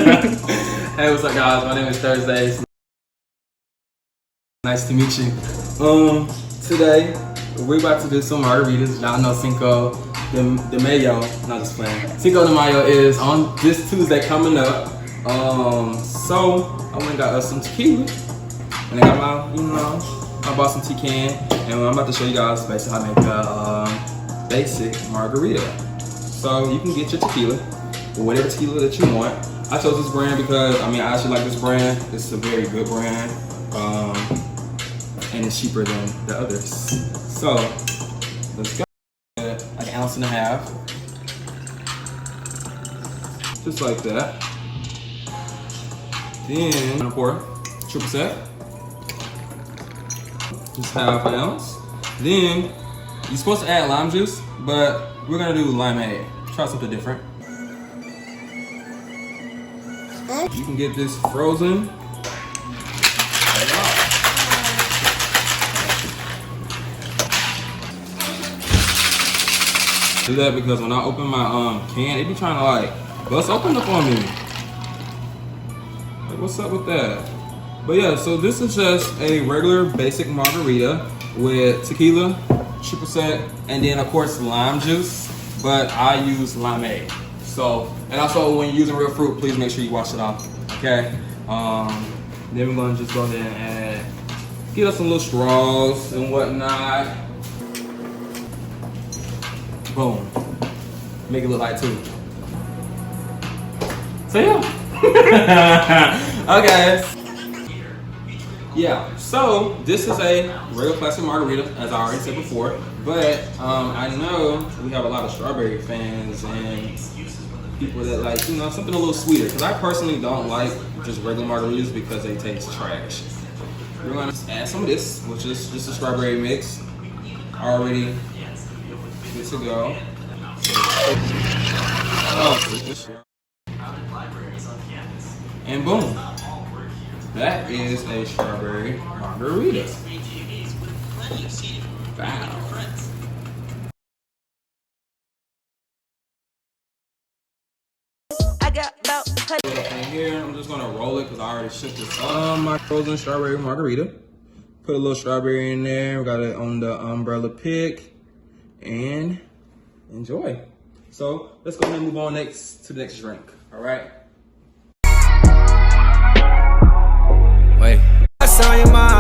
Hey, what's up, guys? My name is Thursday. Nice to meet you. Today we're about to do some margaritas. Y'all know Cinco de Mayo. Not just playing. Cinco de Mayo is on this Tuesday coming up. So I went and got us some tequila, and I got my, I bought some tecan, and I'm about to show you guys basically how to make a basic margarita. So you can get your tequila, or whatever tequila that you want. I chose this brand because I actually like this brand. It's a very good brand, and it's cheaper than the others. So let's go. Like an ounce and a half, just like that. Then I'm gonna pour triple sec, just half an ounce. Then you're supposed to add lime juice, but we're gonna do limeade. Try something different. You can get this frozen. Do that because when I open my can, it be trying to like bust open up on me. Like, what's up with that? But yeah, so this is just a regular basic margarita with tequila, triple sec, and then of course lime juice. But I use limeade. So, and also when you're using real fruit, please make sure you wash it off. Okay. Then we're gonna just go ahead and get us some little straws and whatnot. Boom. Make it look like two. So yeah. Okay. Yeah, so this is a regular classic margarita, as I already said before. But I know we have a lot of strawberry fans and people that like, something a little sweeter. Because I personally don't like just regular margaritas because they taste trash. We're gonna add some of this, which is just a strawberry mix. Already good to go. And boom. That is a strawberry margarita. Wow. And here, I'm just gonna roll it because I already shook this up. My frozen strawberry margarita. Put a little strawberry in there. We got it on the umbrella pick. And enjoy. So let's go ahead and move on to the next drink. All right. Wait. What's on your mind?